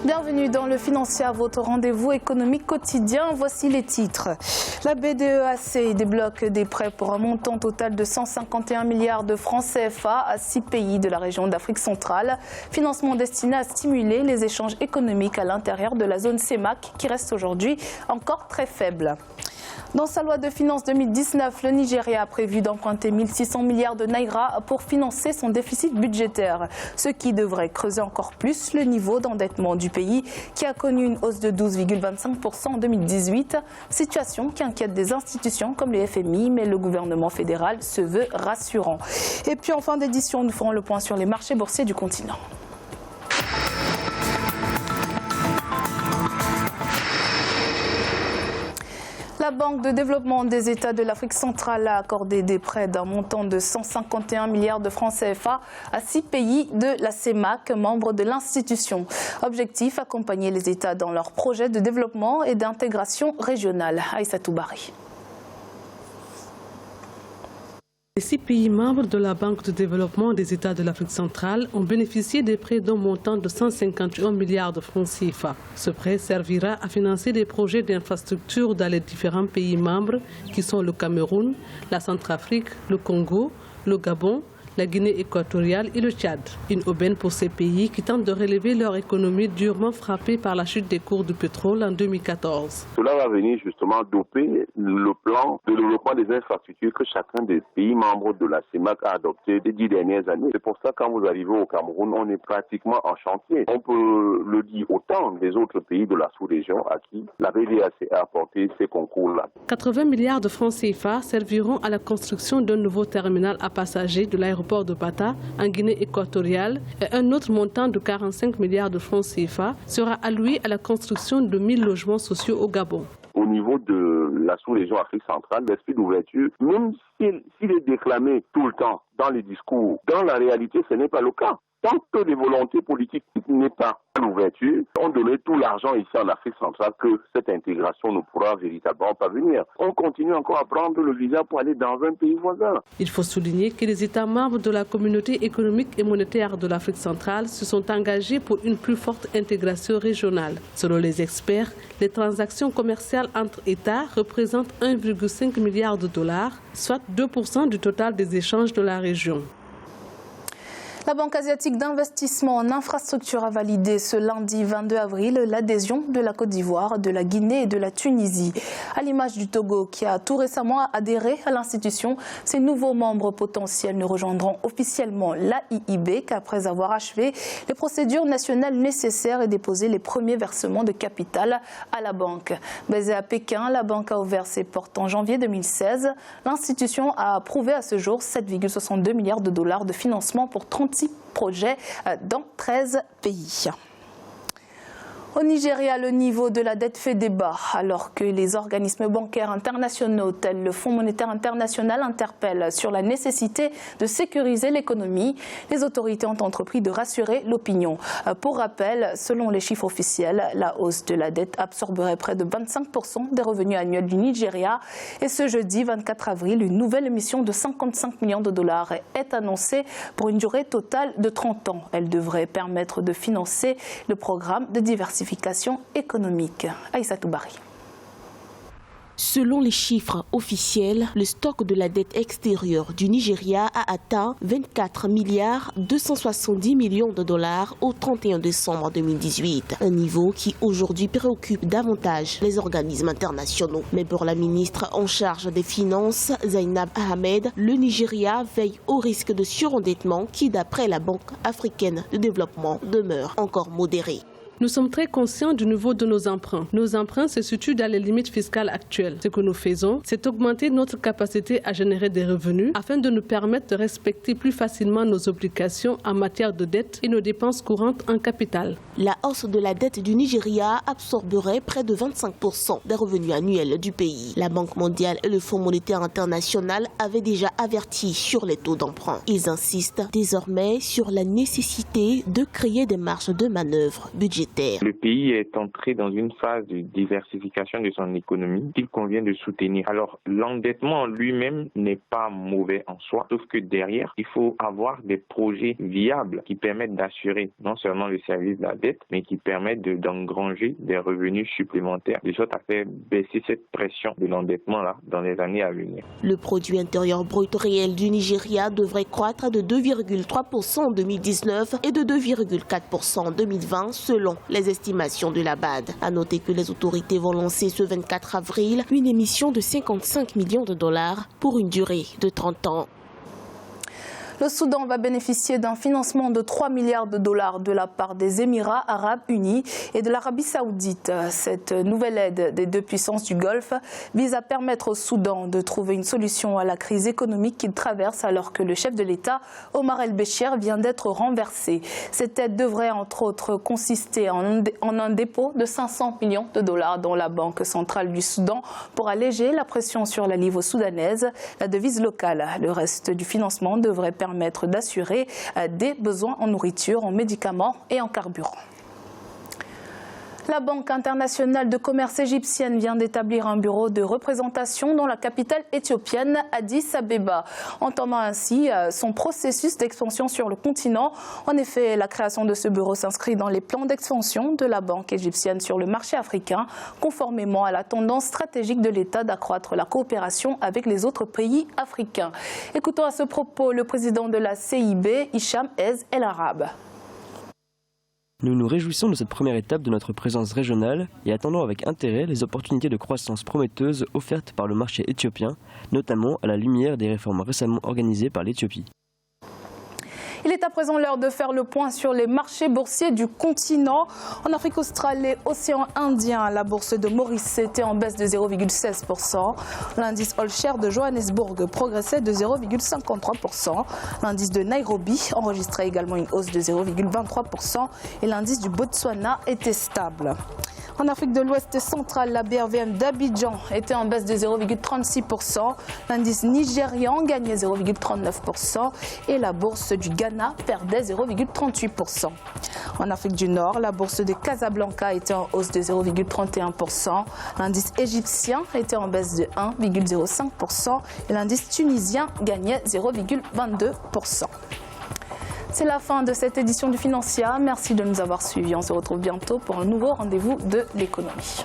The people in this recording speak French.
Bienvenue dans le Financier, votre rendez-vous économique quotidien. Voici les titres. La BDEAC débloque des prêts pour un montant total de 151 milliards de francs CFA à 6 pays de la région d'Afrique centrale. Financement destiné à stimuler les échanges économiques à l'intérieur de la zone CEMAC qui reste aujourd'hui encore très faible. Dans sa loi de finances 2019, le Nigeria a prévu d'emprunter 1600 milliards de naira pour financer son déficit budgétaire, ce qui devrait creuser encore plus le niveau d'endettement du pays qui a connu une hausse de 12,25% en 2018, situation qui inquiète des institutions comme le FMI, mais le gouvernement fédéral se veut rassurant. Et puis en fin d'édition, nous ferons le point sur les marchés boursiers du continent. La Banque de développement des États de l'Afrique centrale a accordé des prêts d'un montant de 151 milliards de francs CFA à 6 pays de la CEMAC, membres de l'institution. Objectif, accompagner les États dans leurs projets de développement et d'intégration régionale. Aïssatou Bari. Les 6 pays membres de la Banque de développement des États de l'Afrique centrale ont bénéficié des prêts d'un montant de 151 milliards de francs CFA. Ce prêt servira à financer des projets d'infrastructure dans les différents pays membres qui sont le Cameroun, la Centrafrique, le Congo, le Gabon, la Guinée équatoriale et le Tchad. Une aubaine pour ces pays qui tentent de relever leur économie durement frappée par la chute des cours du pétrole en 2014. Cela va venir justement doper le plan de développement des infrastructures que chacun des pays membres de la CEMAC a adopté les 10 dernières années. C'est pour ça que quand vous arrivez au Cameroun, on est pratiquement en chantier. On peut le dire autant des autres pays de la sous-région à qui la BDAC a apporté ces concours-là. 80 milliards de francs CFA serviront à la construction d'un nouveau terminal à passagers de l'aéroport de Bata en Guinée équatoriale et un autre montant de 45 milliards de francs CFA sera alloué à la construction de 1000 logements sociaux au Gabon. Au niveau de la sous-région Afrique centrale, l'esprit d'ouverture, même s'il est déclamé tout le temps dans les discours, dans la réalité, ce n'est pas le cas. Tant que les volontés politiques n'est pas à l'ouverture, on donnait tout l'argent ici en Afrique centrale que cette intégration ne pourra véritablement pas venir. On continue encore à prendre le visa pour aller dans un pays voisin. Il faut souligner que les États membres de la communauté économique et monétaire de l'Afrique centrale se sont engagés pour une plus forte intégration régionale. Selon les experts, les transactions commerciales entre États représentent 1,5 milliard de dollars, soit 2% du total des échanges de la région. La Banque asiatique d'investissement en infrastructure a validé ce lundi 22 avril l'adhésion de la Côte d'Ivoire, de la Guinée et de la Tunisie. À l'image du Togo qui a tout récemment adhéré à l'institution, ces nouveaux membres potentiels ne rejoindront officiellement l'AIIB qu'après avoir achevé les procédures nationales nécessaires et déposé les premiers versements de capital à la banque. Basée à Pékin, la banque a ouvert ses portes en janvier 2016. L'institution a approuvé à ce jour 7,62 milliards de dollars de financement pour 36 projets dans 13 pays. Au Nigeria, le niveau de la dette fait débat alors que les organismes bancaires internationaux tels le Fonds monétaire international interpellent sur la nécessité de sécuriser l'économie. Les autorités ont entrepris de rassurer l'opinion. Pour rappel, selon les chiffres officiels, la hausse de la dette absorberait près de 25% des revenus annuels du Nigeria. Et ce jeudi 24 avril, une nouvelle émission de 55 millions de dollars est annoncée pour une durée totale de 30 ans. Elle devrait permettre de financer le programme de diversification économique. Aïssatou Bari. Selon les chiffres officiels, le stock de la dette extérieure du Nigeria a atteint 24 milliards 270 millions de dollars au 31 décembre 2018. Un niveau qui aujourd'hui préoccupe davantage les organismes internationaux. Mais pour la ministre en charge des Finances, Zainab Ahmed, le Nigeria veille au risque de surendettement qui, d'après la Banque africaine de développement, demeure encore modéré. Nous sommes très conscients du niveau de nos emprunts. Nos emprunts se situent dans les limites fiscales actuelles. Ce que nous faisons, c'est augmenter notre capacité à générer des revenus afin de nous permettre de respecter plus facilement nos obligations en matière de dette et nos dépenses courantes en capital. La hausse de la dette du Nigeria absorberait près de 25% des revenus annuels du pays. La Banque mondiale et le Fonds monétaire international avaient déjà averti sur les taux d'emprunt. Ils insistent désormais sur la nécessité de créer des marges de manœuvre budgétaires. monétaire. Le pays est entré dans une phase de diversification de son économie qu'il convient de soutenir. Alors, l'endettement lui-même n'est pas mauvais en soi, sauf que derrière, il faut avoir des projets viables qui permettent d'assurer non seulement le service de la dette, mais qui permettent d'engranger des revenus supplémentaires, de sorte à faire baisser cette pression de l'endettement-là dans les années à venir. Le produit intérieur brut réel du Nigeria devrait croître de 2,3% en 2019 et de 2,4% en 2020 selon les estimations de la BAD. À noter que les autorités vont lancer ce 24 avril une émission de 55 millions de dollars pour une durée de 30 ans. Le Soudan va bénéficier d'un financement de 3 milliards de dollars de la part des Émirats arabes unis et de l'Arabie saoudite. Cette nouvelle aide des deux puissances du Golfe vise à permettre au Soudan de trouver une solution à la crise économique qu'il traverse alors que le chef de l'État, Omar el-Béchir, vient d'être renversé. Cette aide devrait entre autres consister en un dépôt de 500 millions de dollars dans la Banque centrale du Soudan pour alléger la pression sur la livre soudanaise, la devise locale. Le reste du financement devrait permettre d'assurer des besoins en nourriture, en médicaments et en carburant. La Banque internationale de commerce égyptienne vient d'établir un bureau de représentation dans la capitale éthiopienne, Addis Abeba, entamant ainsi son processus d'expansion sur le continent. En effet, la création de ce bureau s'inscrit dans les plans d'expansion de la Banque égyptienne sur le marché africain, conformément à la tendance stratégique de l'État d'accroître la coopération avec les autres pays africains. Écoutons à ce propos le président de la CIB, Hicham Ez El Arab. Nous nous réjouissons de cette première étape de notre présence régionale et attendons avec intérêt les opportunités de croissance prometteuses offertes par le marché éthiopien, notamment à la lumière des réformes récemment organisées par l'Éthiopie. Il est à présent l'heure de faire le point sur les marchés boursiers du continent. En Afrique australe et océan Indien, la bourse de Maurice était en baisse de 0,16%. L'indice All Share de Johannesburg progressait de 0,53%. L'indice de Nairobi enregistrait également une hausse de 0,23% et l'indice du Botswana était stable. En Afrique de l'Ouest centrale, la BRVM d'Abidjan était en baisse de 0,36%. L'indice nigérian gagnait 0,39% et la bourse du Ghana perdait 0,38%. En Afrique du Nord, la bourse de Casablanca était en hausse de 0,31%. L'indice égyptien était en baisse de 1,05% et l'indice tunisien gagnait 0,22%. C'est la fin de cette édition du Financial. Merci de nous avoir suivis. On se retrouve bientôt pour un nouveau rendez-vous de l'économie.